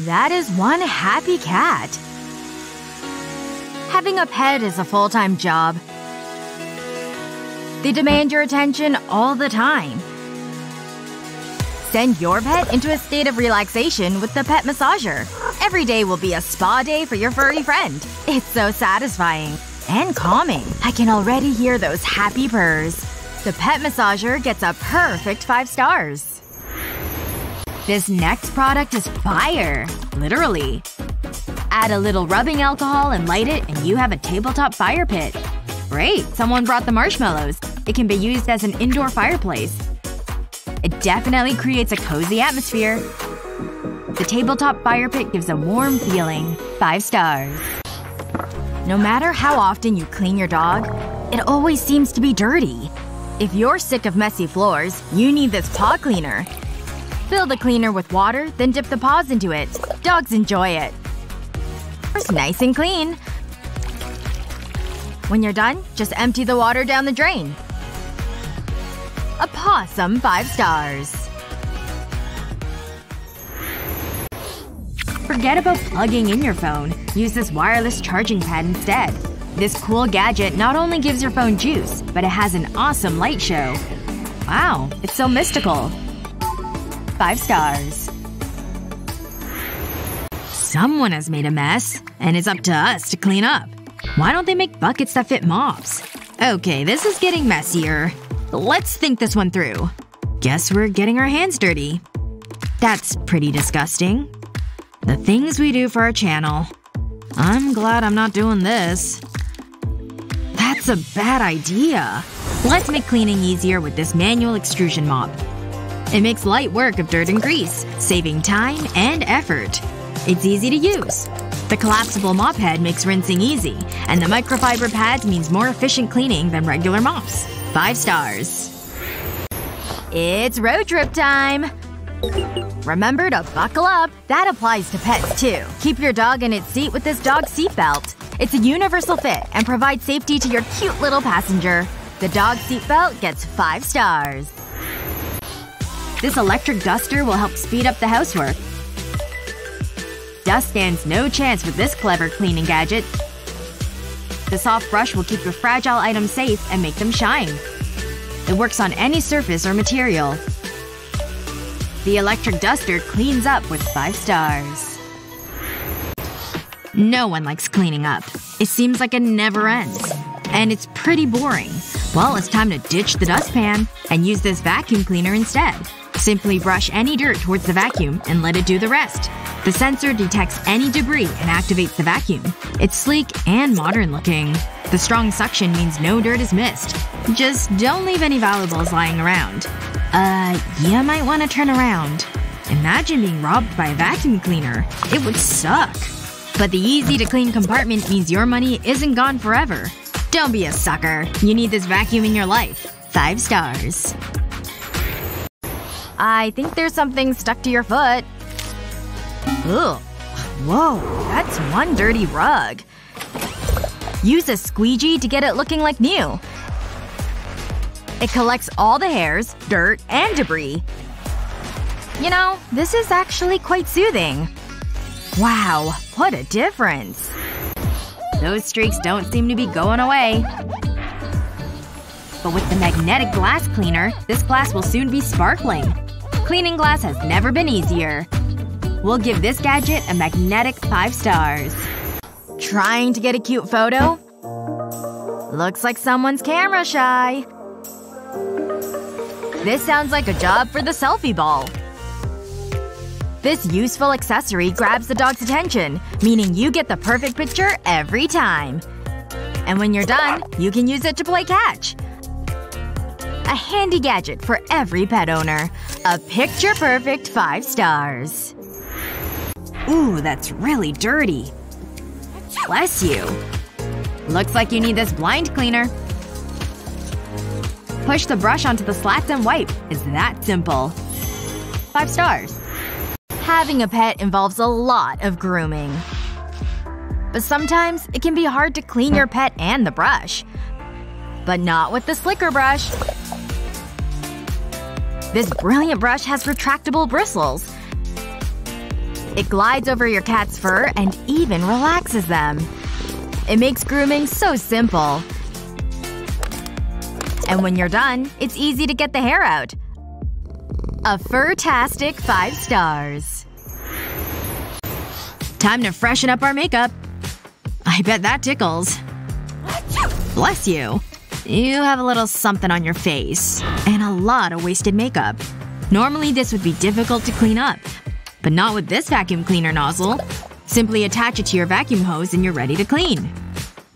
That is one happy cat. Having a pet is a full-time job. They demand your attention all the time. Send your pet into a state of relaxation with the pet massager. Every day will be a spa day for your furry friend. It's so satisfying. And calming. I can already hear those happy purrs. The pet massager gets a perfect 5 stars. This next product is fire. Literally. Add a little rubbing alcohol and light it and you have a tabletop fire pit. Great! Someone brought the marshmallows. It can be used as an indoor fireplace. It definitely creates a cozy atmosphere. The tabletop fire pit gives a warm feeling. 5 stars. No matter how often you clean your dog, it always seems to be dirty. If you're sick of messy floors, you need this paw cleaner. Fill the cleaner with water, then dip the paws into it. Dogs enjoy it. It's nice and clean. When you're done, just empty the water down the drain. A pawsome 5 stars. Forget about plugging in your phone. Use this wireless charging pad instead. This cool gadget not only gives your phone juice, but it has an awesome light show. Wow, it's so mystical. 5 stars. Someone has made a mess, and it's up to us to clean up. Why don't they make buckets that fit mops? Okay, this is getting messier. Let's think this one through. Guess we're getting our hands dirty. That's pretty disgusting. The things we do for our channel. I'm glad I'm not doing this. That's a bad idea. Let's make cleaning easier with this manual extrusion mop. It makes light work of dirt and grease, saving time and effort. It's easy to use. The collapsible mop head makes rinsing easy, and the microfiber pads means more efficient cleaning than regular mops. 5 stars. It's road trip time! Remember to buckle up. That applies to pets, too. Keep your dog in its seat with this dog seatbelt. It's a universal fit and provides safety to your cute little passenger. The dog seatbelt gets 5 stars. This electric duster will help speed up the housework. Dust stands no chance with this clever cleaning gadget. The soft brush will keep your fragile items safe and make them shine. It works on any surface or material. The electric duster cleans up with 5 stars. No one likes cleaning up. It seems like it never ends. And it's pretty boring. Well, it's time to ditch the dustpan and use this vacuum cleaner instead. Simply brush any dirt towards the vacuum and let it do the rest. The sensor detects any debris and activates the vacuum. It's sleek and modern looking. The strong suction means no dirt is missed. Just don't leave any valuables lying around. You might want to turn around. Imagine being robbed by a vacuum cleaner. It would suck. But the easy-to-clean compartment means your money isn't gone forever. Don't be a sucker. You need this vacuum in your life. 5 stars. I think there's something stuck to your foot. Ugh. Whoa, that's one dirty rug. Use a squeegee to get it looking like new. It collects all the hairs, dirt, and debris. You know, this is actually quite soothing. Wow, what a difference. Those streaks don't seem to be going away. But with the magnetic glass cleaner, this glass will soon be sparkling. Cleaning glass has never been easier. We'll give this gadget a magnetic 5 stars. Trying to get a cute photo? Looks like someone's camera shy. This sounds like a job for the selfie ball. This useful accessory grabs the dog's attention, meaning you get the perfect picture every time. And when you're done, you can use it to play catch. A handy gadget for every pet owner. A picture-perfect 5 stars. Ooh, that's really dirty. Bless you. Looks like you need this blind cleaner. Push the brush onto the slats and wipe. It's that simple. 5 stars. Having a pet involves a lot of grooming. But sometimes, it can be hard to clean your pet and the brush. But not with the slicker brush. This brilliant brush has retractable bristles. It glides over your cat's fur and even relaxes them. It makes grooming so simple. And when you're done, it's easy to get the hair out. A fur-tastic 5 stars. Time to freshen up our makeup. I bet that tickles. Bless you. You have a little something on your face. And a lot of wasted makeup. Normally this would be difficult to clean up. But not with this vacuum cleaner nozzle. Simply attach it to your vacuum hose and you're ready to clean.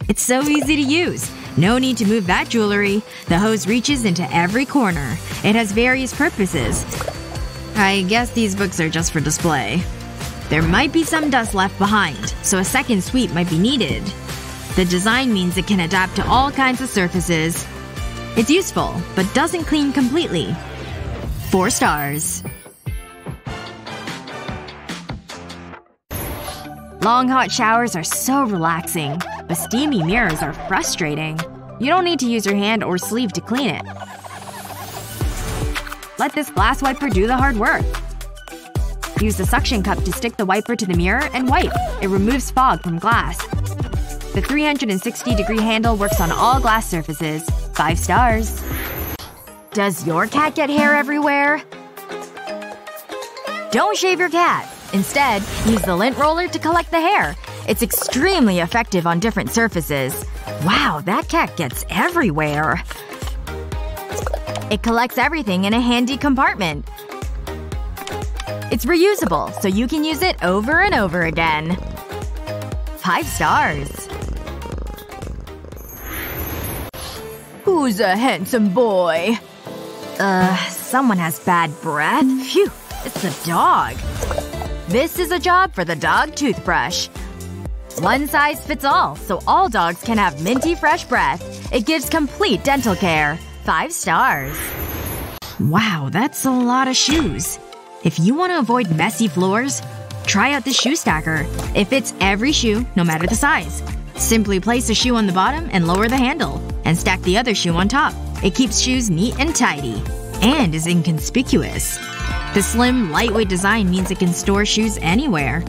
It's so easy to use. No need to move that jewelry. The hose reaches into every corner. It has various purposes. I guess these books are just for display. There might be some dust left behind, so a second sweep might be needed. The design means it can adapt to all kinds of surfaces. It's useful, but doesn't clean completely. 4 stars. Long hot showers are so relaxing, but steamy mirrors are frustrating. You don't need to use your hand or sleeve to clean it. Let this glass wiper do the hard work. Use the suction cup to stick the wiper to the mirror and wipe. It removes fog from glass. The 360-degree handle works on all glass surfaces. 5 stars. Does your cat get hair everywhere? Don't shave your cat. Instead, use the lint roller to collect the hair. It's extremely effective on different surfaces. Wow, that cat gets everywhere. It collects everything in a handy compartment. It's reusable, so you can use it over and over again. 5 stars. Who's a handsome boy? Someone has bad breath? Phew. It's a dog. This is a job for the dog toothbrush. One size fits all, so all dogs can have minty fresh breath. It gives complete dental care. 5 stars. Wow, that's a lot of shoes. If you want to avoid messy floors, try out this shoe stacker. It fits every shoe, no matter the size. Simply place a shoe on the bottom and lower the handle. And stack the other shoe on top. It keeps shoes neat and tidy. And is inconspicuous. The slim, lightweight design means it can store shoes anywhere.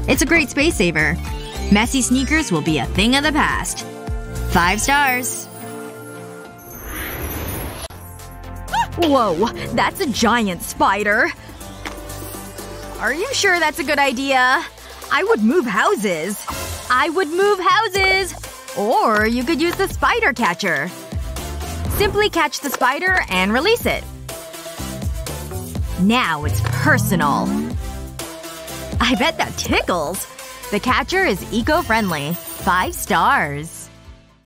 It's a great space saver. Messy sneakers will be a thing of the past. 5 stars. Whoa, that's a giant spider. Are you sure that's a good idea? I would move houses. I would move houses! Or you could use the spider catcher. Simply catch the spider and release it. Now it's personal. I bet that tickles. The catcher is eco-friendly. 5 stars.